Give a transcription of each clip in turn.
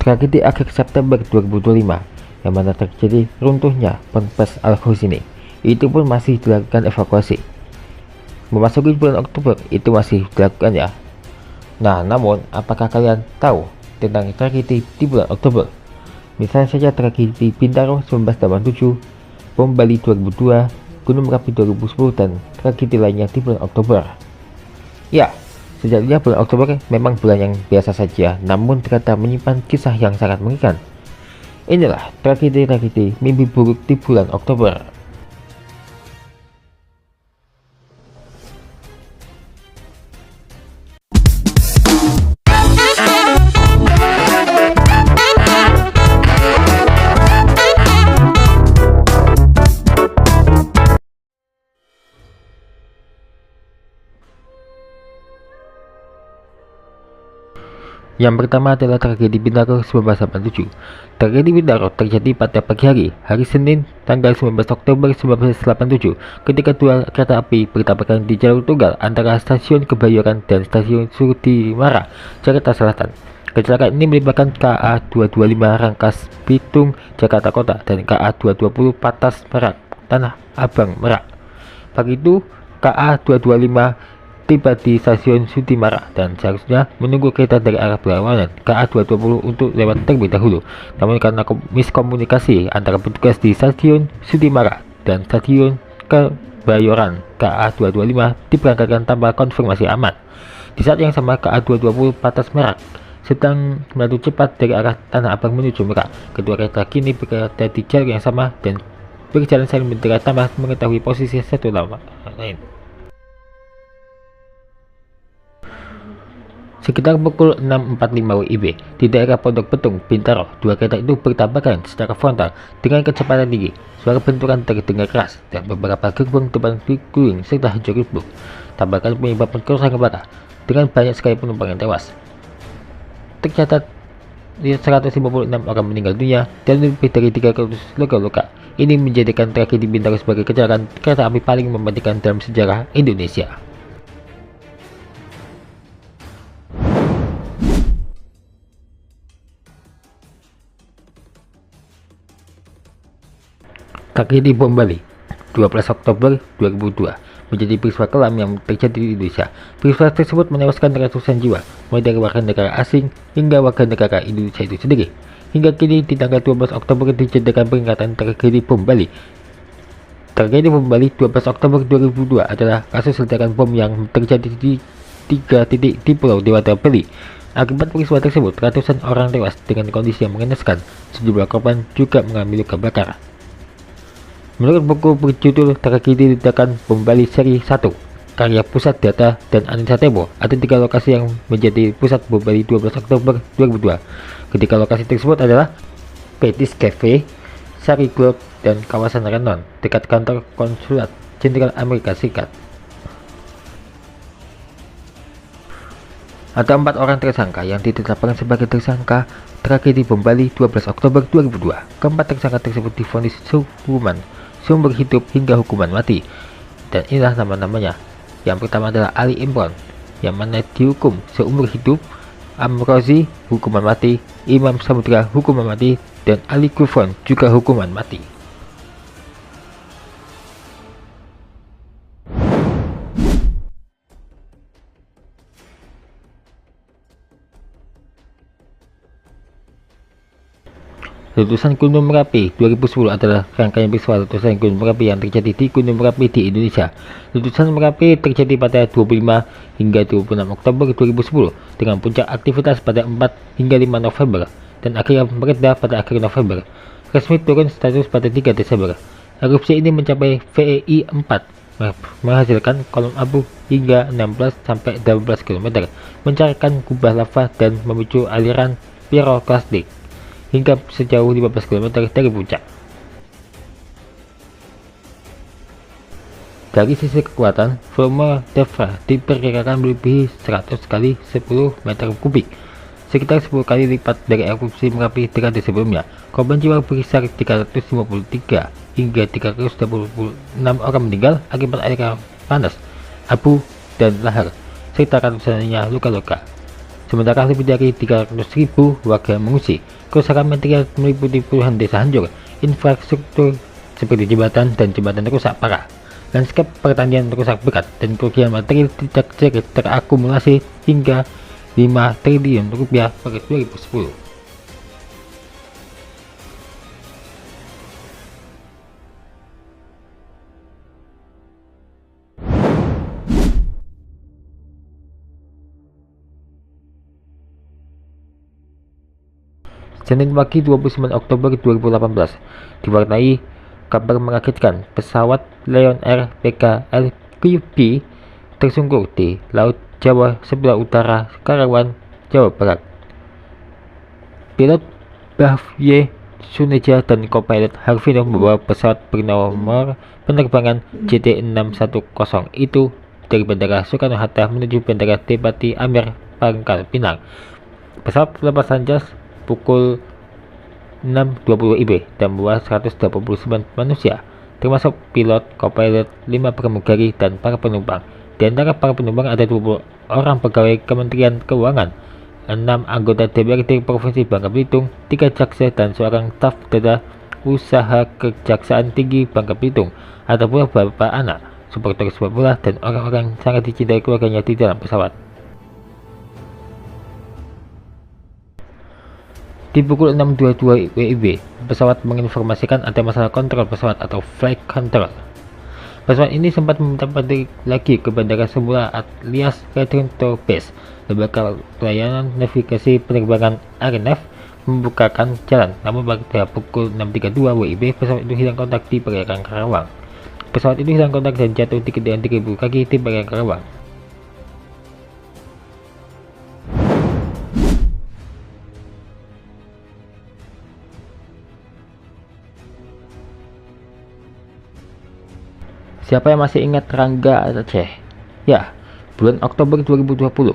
tragedi akhir September 2025 yang mana terjadi runtuhnya Ponpes Al Husseini, itu pun masih dilakukan evakuasi. Memasuki bulan Oktober itu masih dilakukan ya. Nah, namun apakah kalian tahu tentang tragedi di bulan Oktober? Misalnya saja tragedi Bintaro 1987, bom Bali 2002, Gunung Merapi 2010, dan tragedi lainnya di bulan Oktober. Ya, sejatinya bulan Oktober memang bulan yang biasa saja, namun ternyata menyimpan kisah yang sangat mengerikan. Inilah tragedi-tragedi mimpi buruk di bulan Oktober. Yang pertama adalah tragedi Bintaro 1987. Tragedi Bintaro terjadi pada pagi hari Senin, tanggal 19 Oktober 1987, ketika dua kereta api bertabrakan di jalur tunggal antara stasiun Kebayoran dan stasiun Sudirmara, Jakarta Selatan. Kecelakaan ini melibatkan KA 225 Rangkas Bitung, Jakarta Kota, dan KA 220 Patas Merak, Tanah Abang, Merak. Pagi itu, KA 225 tiba di stasiun Sudirmara dan seharusnya menunggu kereta dari arah berlawanan KA 220 untuk lewat terlebih dahulu. Namun karena miskomunikasi antara petugas di stasiun Sudirmara dan stasiun Kebayoran, KA 225 diberangkatkan tanpa konfirmasi aman. Di saat yang sama, KA 220 Patas Merak sedang melaju cepat dari arah Tanah Abang menuju Merak. Kedua kereta kini berada di jalur yang sama dan berjalan saling mendekat tanpa mengetahui posisi satu sama lain. Sekitar pukul 6.45 WIB di daerah Pondok Betung, Bintaro, dua kereta itu bertabrakan secara frontal dengan kecepatan tinggi. Suara benturan terdengar keras dan beberapa gerbong depan berguling serta hancur lebur. Tabrakan menyebabkan kerusakan parah dengan banyak sekali penumpang yang tewas. Tercatat 156 orang meninggal dunia dan lebih dari 300 luka-luka. Ini menjadikan tragedi Bintaro sebagai kecelakaan kereta api paling mematikan dalam sejarah Indonesia. Tragedi bom Bali 12 Oktober 2002 menjadi peristiwa kelam yang terjadi di Indonesia. Peristiwa tersebut menewaskan ratusan jiwa, mulai dari warga negara asing hingga warga negara Indonesia itu sendiri. Hingga kini di tanggal 12 Oktober dijadikan peringatan tragedi bom Bali. Tragedi bom Bali 12 Oktober 2002 adalah kasus ledakan bom yang terjadi di 3 titik di Pulau Dewata, Bali. Akibat peristiwa tersebut, ratusan orang tewas dengan kondisi yang mengenaskan. Sejumlah korban juga mengalami luka bakar. Menurut buku berjudul Tragedi Ledakan Bom Bali Seri 1 karya Pusat Data dan Analisa Tempo, ada 3 lokasi yang menjadi pusat bom Bali 12 Oktober 2002. Ketiga lokasi tersebut adalah Petis Cafe, Sari Globe, dan kawasan Renon dekat kantor konsulat Jenderal Amerika Serikat. Ada 4 orang tersangka yang ditetapkan sebagai tersangka tragedi bom Bali 12 Oktober 2002. Keempat tersangka tersebut divonis hukuman seumur hidup hingga hukuman mati. Dan inilah nama-namanya. Yang pertama adalah Ali Imron, yang mana dihukum seumur hidup, Amrozi hukuman mati, Imam Samudra hukuman mati, dan Ali Gufron juga hukuman mati. Letusan Gunung Merapi 2010 adalah rangkaian peristiwa letusan Gunung Merapi yang terjadi di Gunung Merapi di Indonesia. Letusan Merapi terjadi pada 25 hingga 26 Oktober 2010 dengan puncak aktivitas pada 4 hingga 5 November dan akhirnya mereda pada akhir November. Resmi turun status pada 3 Desember. Erupsi ini mencapai VEI 4 menghasilkan kolom abu hingga 16-18 km, mencairkan kubah lava dan memicu aliran piroklastik hingga sejauh 15 km dari puncak. Dari sisi kekuatan, volume lava diperkirakan melebihi 100 kali 10 meter kubik, sekitar 10 kali lipat dari erupsi Merapi dekade sebelumnya. Korban jiwa berkisar 353 hingga 326 orang meninggal akibat air panas, abu, dan lahar, serta ratusannya luka-luka. sementara lebih dari 300.000 warga mengungsi. Kerusakan material meliputi puluhan desa hancur, infrastruktur seperti jembatan dan jembatan rusak parah, lanskap pertanian rusak berat, dan kerugian material tidak terakumulasi hingga 5 triliun rupiah per 2010. Senin pagi 29 Oktober 2018 diwarnai kabar mengagetkan. Pesawat Lion Air PKLQP tersungkur di Laut Jawa sebelah utara Karawang, Jawa Barat. Pilot Bahvye Suneja dan kopilot Harvino membawa pesawat bernomor penerbangan JT610 itu dari Bandara Soekarno-Hatta menuju Bandara Depati Amir, Pangkal Pinang. Pesawat lepas landas pukul 6.20 WIB dan membawa 189 manusia, termasuk pilot, kopilot, 5 pramugari, dan para penumpang. Di antara para penumpang ada 20 orang pegawai Kementerian Keuangan, 6 anggota DPRD Provinsi Bangka Belitung, 3 jaksa, dan seorang staf data usaha Kejaksaan Tinggi Bangka Belitung. Ada pula bapak anak, supporter sepak bola, dan orang-orang sangat dicintai keluarganya di dalam pesawat. Di pukul 6.22 WIB, pesawat menginformasikan ada masalah kontrol pesawat atau flight control. Pesawat ini sempat meminta balik lagi ke bandara semula alias Return to Base. Lembaga pelayanan navigasi penerbangan RNF membukakan jalan, namun pada pukul 6.32 WIB pesawat itu hilang kontak di perairan Karawang. Pesawat itu hilang kontak dan jatuh di ketinggian 3.000 kaki di perairan Karawang. Siapa yang masih ingat Rangga Aceh? Ya, bulan Oktober 2020,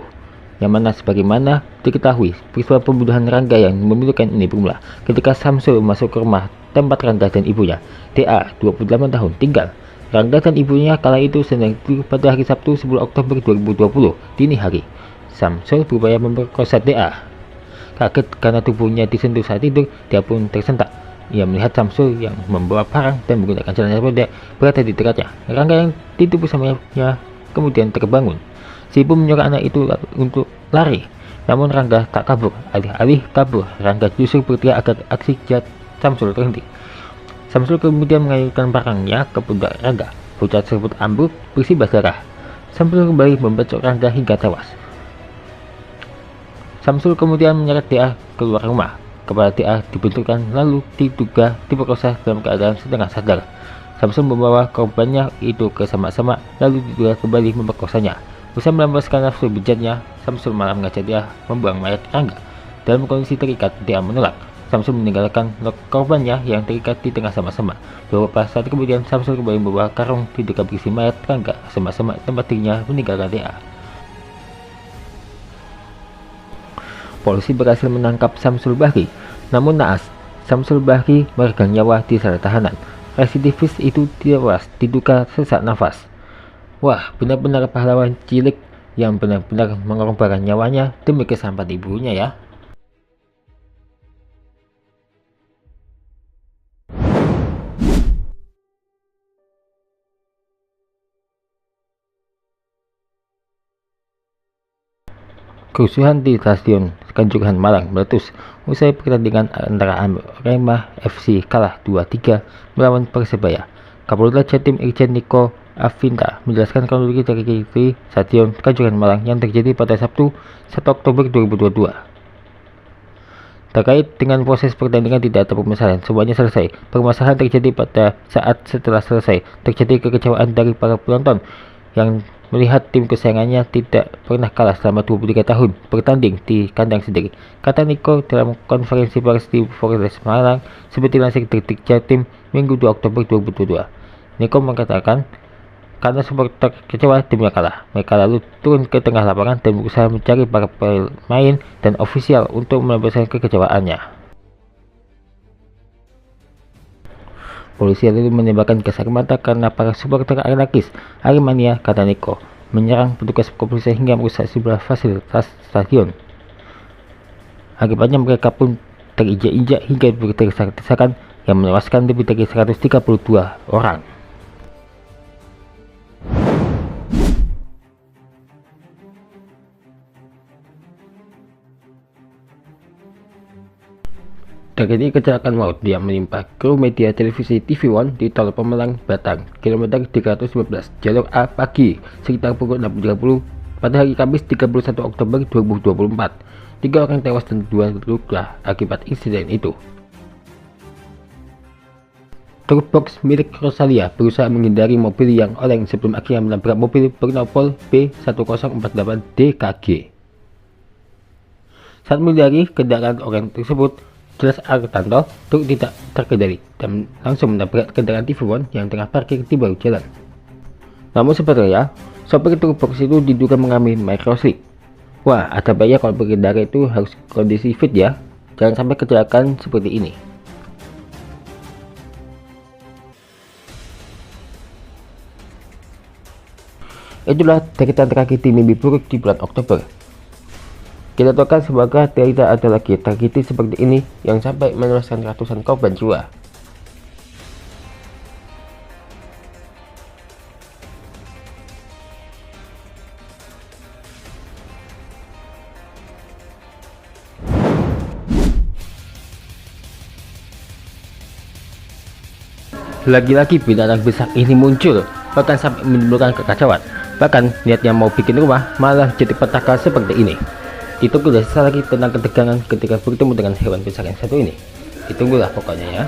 yang mana sebagaimana diketahui peristiwa pembunuhan Rangga yang memilukan ini bermula ketika Samsul masuk ke rumah tempat Rangga dan ibunya. DA, 28 tahun, tinggal. Rangga dan ibunya kala itu sedang tidur pada hari Sabtu 10 Oktober 2020 dini hari. Samsul berupaya memperkosa DA. Kaget karena tubuhnya disentuh saat tidur, dia pun tersentak. Ia melihat Samsul yang membawa parang dan menggunakan celana pendek berada di dekatnya. Rangga yang tidur bersamanya kemudian terbangun. Si ibu menyuruh anak itu untuk lari, namun Rangga tak kabur. Alih-alih kabur, Rangga justru berteriak agar aksi jahat Samsul terhenti. Samsul kemudian mengayunkan parangnya ke pundak Rangga. Bocah tersebut ambruk bersibas darah. Samsul kembali membacok Rangga hingga tewas. Samsul kemudian menyeret DA keluar rumah. Kepala DA dibenturkan lalu diduga diperkosa dalam keadaan setengah sadar. Samsul membawa korbannya itu ke sama-sama lalu diduga kembali memperkosanya. Usai melampiaskan nafsu bejatnya, Samsul malah mengajak DA membuang mayat Rangga. Dalam kondisi terikat, DA menolak. Samsul meninggalkan korbannya yang terikat di tengah sama-sama. Beberapa saat kemudian, Samsul kembali membawa karung diduga berisi mayat Rangga sama-sama tempat dirinya meninggalkan DA. Polisi berhasil menangkap Samsul Bahri, namun naas, Samsul Bahri meregang nyawa di sel tahanan. Residivis itu tewas diduga sesak nafas. Wah, benar-benar pahlawan cilik yang benar-benar mengorbankan nyawanya demi keselamatan ibunya ya. Kerusuhan di Stadion Kanjuruhan Malang meletus usai pertandingan antara Arema FC kalah 2-3 melawan Persebaya. Kapolda Jatim Irjen Niko Afinta menjelaskan kronologi dari Stadion Kanjuruhan Malang yang terjadi pada Sabtu 1 Oktober 2022. Terkait dengan proses pertandingan tidak ada permasalahan, semuanya selesai. Permasalahan terjadi pada saat setelah selesai. Terjadi kekecewaan dari para penonton yang melihat tim kesayangannya tidak pernah kalah selama 23 tahun bertanding di kandang sendiri, kata Niko dalam konferensi pers di Polres Malang seperti lansir Detik Jatim Minggu 2 Oktober 2022. Niko mengatakan karena supporter kecewa timnya kalah, mereka lalu turun ke tengah lapangan dan berusaha mencari para pemain dan ofisial untuk melampiaskan kekecewaannya. Polisi lalu menembakkan gas air mata karena para supporter anarkis Aremania, kata Niko, menyerang petugas kepolisian hingga merusak sejumlah fasilitas stadion. Akibatnya mereka pun terinjak-injak hingga berdesak-desakan yang menewaskan lebih dari 132 orang. Tragedi kecelakaan maut yang menimpa kru media televisi TV One di Tol Pemalang, Batang, kilometer 315, jalur A pagi, sekitar pukul 6.30 pada hari Kamis 31 Oktober 2024. 3 orang tewas dan 2 luka akibat insiden itu. Truk box milik Rosalia berusaha menghindari mobil yang oleng sebelum akhirnya menabrak mobil bernopol B1048 DKG. Saat menghindari kendaraan orang tersebut, jelas Artanto, truk tidak terkendali dan langsung menabrak kendaraan TV One yang tengah parkir di bahu jalan. Namun sebenarnya, sopir truk box itu diduga mengalami microslip. Wah, ada baiknya kalau berkendara itu harus kondisi fit ya, jangan sampai kecelakaan seperti ini. Itulah deretan tragedi mimpi buruk di bulan Oktober. Kita tahu semoga tidak ada lagi tragedi seperti ini yang sampai menewaskan ratusan korban jiwa. Lagi-lagi binatang besar ini muncul, bahkan sampai menimbulkan kekacauan. Bahkan niatnya mau bikin rumah malah jadi petaka seperti ini. Ditunggu lagi tentang ketegangan ketika bertemu dengan hewan besar yang satu ini. Ditunggulah pokoknya ya.